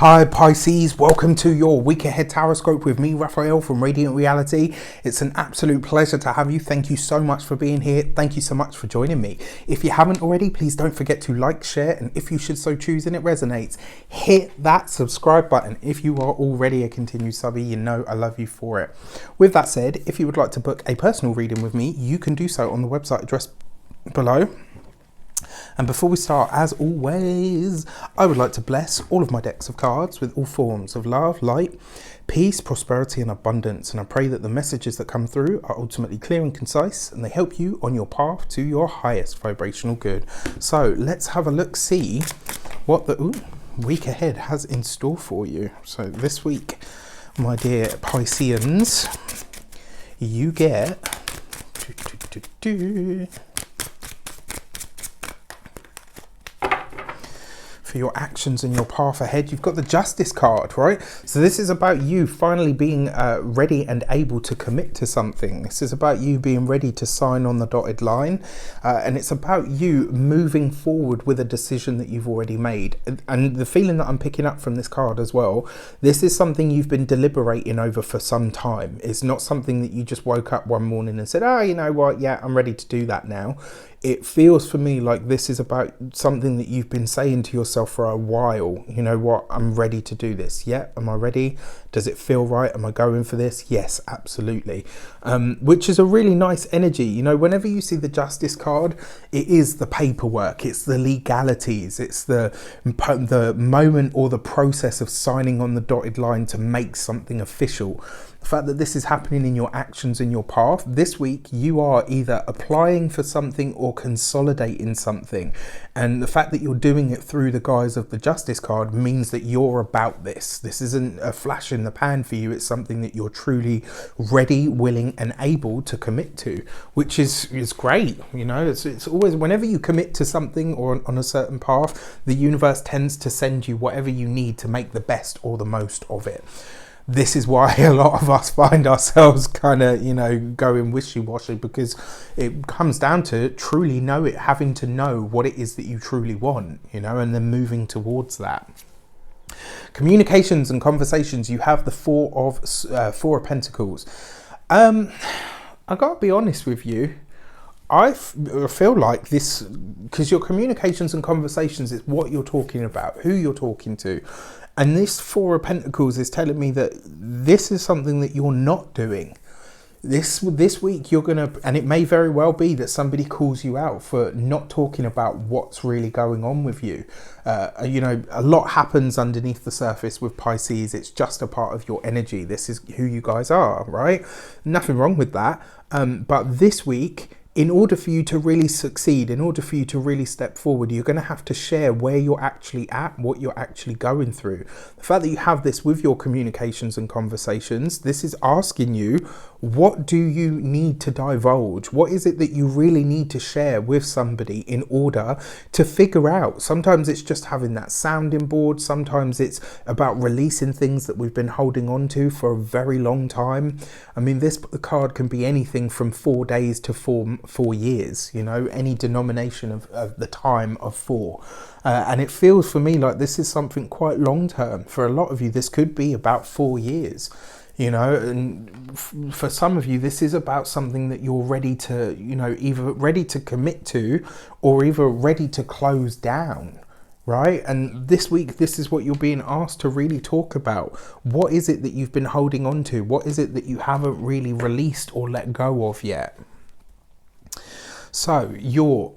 Hi Pisces, welcome to your week ahead taroscope with me, Raphael from Reydiant Reality. It's an absolute pleasure to have you. Thank you so much for being here. Thank you so much for joining me. If you haven't already, please don't forget to like, share, and if you should so choose and it resonates, hit that subscribe button. If you are already a continued subby, you know I love you for it. With that said, if you would like to book a personal reading with me, you can do so on the website address below. And before we start, as always, I would like to bless all of my decks of cards with all forms of love, light, peace, prosperity and abundance. And I pray that the messages that come through are ultimately clear and concise and they help you on your path to your highest vibrational good. So let's have a look, see what the week ahead has in store for you. So this week, my dear Pisceans, you get... for your actions and your path ahead, you've got the Justice card, right? So this is about you finally being ready and able to commit to something. This is about you being ready to sign on the dotted line, and it's about you moving forward with a decision that you've already made. And the feeling that I'm picking up from this card as well, this is something you've been deliberating over for some time. It's not something that you just woke up one morning and said, oh, you know what, yeah, I'm ready to do that now. It feels for me like this is about something that you've been saying to yourself for a while. You know what? I'm ready to do this. Yeah. Am I ready? Does it feel right? Am I going for this? Yes, absolutely. Which is a really nice energy. You know, whenever you see the Justice card, it is the paperwork. It's the legalities. It's the moment or the process of signing on the dotted line to make something official. The fact that this is happening in your actions, in your path, this week you are either applying for something or consolidating something. And the fact that you're doing it through the guise of the Justice card means that you're about this. This isn't a flash in the pan for you. It's something that you're truly ready, willing and able to commit to, which is great. You know, it's always, whenever you commit to something or on a certain path, the universe tends to send you whatever you need to make the best or the most of it. This is why a lot of us find ourselves kind of, you know, going wishy-washy, because it comes down to truly having to know what it is that you truly want, you know, and then moving towards that. Communications and conversations, you have the Four of Pentacles. I gotta be honest with you, I feel like this, because your communications and conversations is what you're talking about, who you're talking to. And this Four of Pentacles is telling me that this is something that you're not doing. This week you're going to, and it may very well be that somebody calls you out for not talking about what's really going on with you. You know, a lot happens underneath the surface with Pisces. It's just a part of your energy. This is who you guys are, right? Nothing wrong with that. But this week, in order for you to really succeed, in order for you to really step forward, you're going to have to share where you're actually at, what you're actually going through. The fact that you have this with your communications and conversations, this is asking you, what do you need to divulge? What is it that you really need to share with somebody in order to figure out? Sometimes it's just having that sounding board. Sometimes it's about releasing things that we've been holding on to for a very long time. I mean, this card can be anything from 4 days to 4 years, you know, any denomination of the time of 4. And it feels for me like this is something quite long term. For a lot of you, this could be about 4 years. You know, and for some of you, this is about something that you're ready to, you know, either ready to commit to or either ready to close down, right? And this week, this is what you're being asked to really talk about. What is it that you've been holding on to? What is it that you haven't really released or let go of yet? So your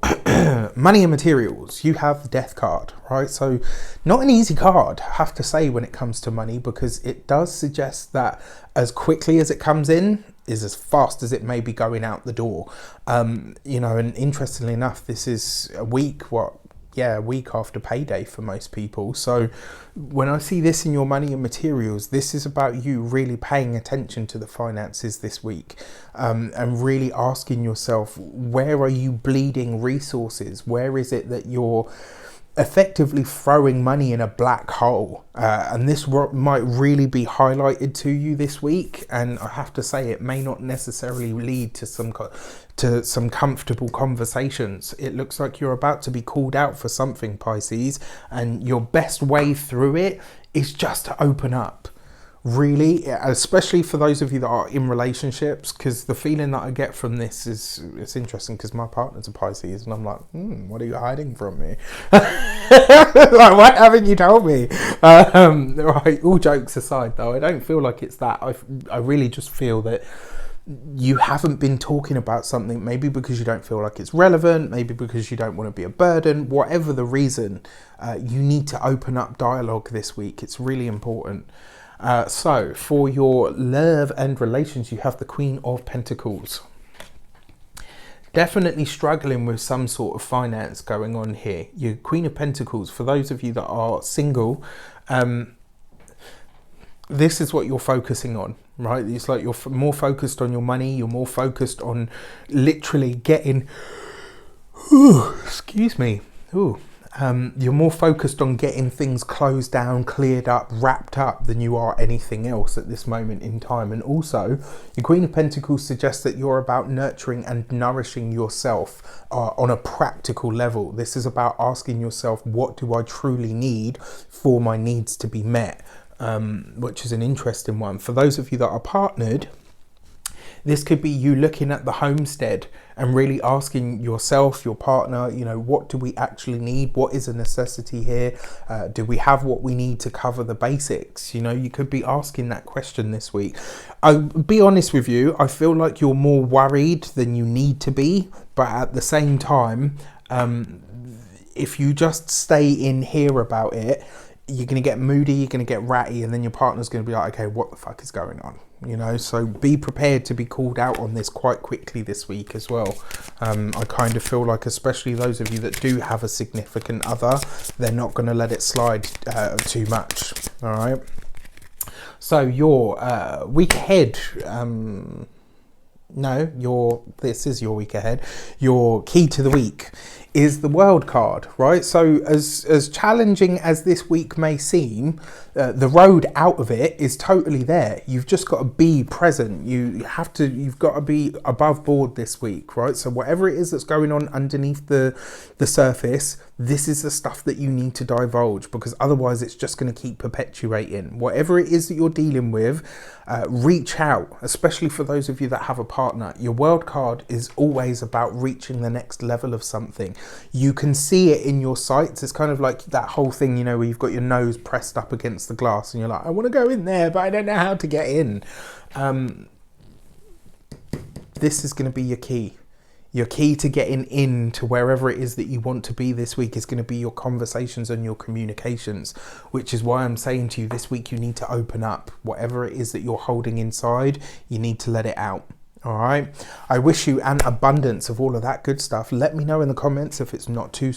money and materials, you have the Death card, right? So not an easy card, I have to say, when it comes to money, because it does suggest that as quickly as it comes in is as fast as it may be going out the door. You know, and interestingly enough, this is a week, a week after payday for most people. So when I see this in your money and materials, this is about you really paying attention to the finances this week, and really asking yourself, where are you bleeding resources? Where is it that you're effectively throwing money in a black hole? And this might really be highlighted to you this week, and I have to say it may not necessarily lead to some comfortable conversations. It looks like you're about to be called out for something, Pisces, and your best way through it is just to open up. Really, especially for those of you that are in relationships, because the feeling that I get from this is, it's interesting because my partner's a Pisces and I'm like, what are you hiding from me? Like, why haven't you told me? Right, all jokes aside though, I don't feel like it's that. I really just feel that you haven't been talking about something, maybe because you don't feel like it's relevant, maybe because you don't want to be a burden, whatever the reason, you need to open up dialogue this week. It's really important. So for your love and relations, you have the Queen of Pentacles. Definitely struggling with some sort of finance going on here. Your Queen of Pentacles, for those of you that are single, this is what you're focusing on, right? It's like you're more focused on your money. You're more focused on literally getting, excuse me, you're more focused on getting things closed down, cleared up, wrapped up than you are anything else at this moment in time. And also, your Queen of Pentacles suggests that you're about nurturing and nourishing yourself on a practical level. This is about asking yourself, what do I truly need for my needs to be met? Which is an interesting one. For those of you that are partnered, this could be you looking at the homestead and really asking yourself, your partner, you know, what do we actually need? What is a necessity here? Do we have what we need to cover the basics? You know, you could be asking that question this week. I'll be honest with you, I feel like you're more worried than you need to be, but at the same time, if you just stay in here about it, you're going to get moody, you're going to get ratty, and then your partner's going to be like, okay, what the fuck is going on? You know, so be prepared to be called out on this quite quickly this week as well. I kind of feel like, especially those of you that do have a significant other, they're not going to let it slide too much. All right. So your week ahead, this is your week ahead. Your key to the week is the World card, right? So as challenging as this week may seem, the road out of it is totally there. You've just got to be present. You've got to be above board this week, right? So whatever it is that's going on underneath the surface, this is the stuff that you need to divulge, because otherwise it's just going to keep perpetuating. Whatever it is that you're dealing with, reach out, especially for those of you that have a partner. Your World card is always about reaching the next level of something. You can see it in your sights. It's kind of like that whole thing, you know, where you've got your nose pressed up against the glass and you're like, I want to go in there, but I don't know how to get in. This is going to be your key. Your key to getting into wherever it is that you want to be this week is going to be your conversations and your communications, which is why I'm saying to you this week, you need to open up. Whatever it is that you're holding inside, you need to let it out. All right. I wish you an abundance of all of that good stuff. Let me know in the comments if it's not too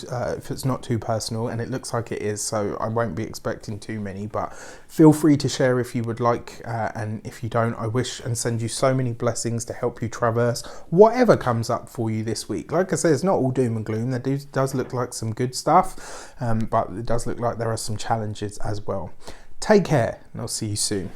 personal, and it looks like it is, so I won't be expecting too many, but feel free to share if you would like, and if you don't, I wish and send you so many blessings to help you traverse whatever comes up for you this week. Like I said, it's not all doom and gloom. There does look like some good stuff, but it does look like there are some challenges as well. Take care, and I'll see you soon.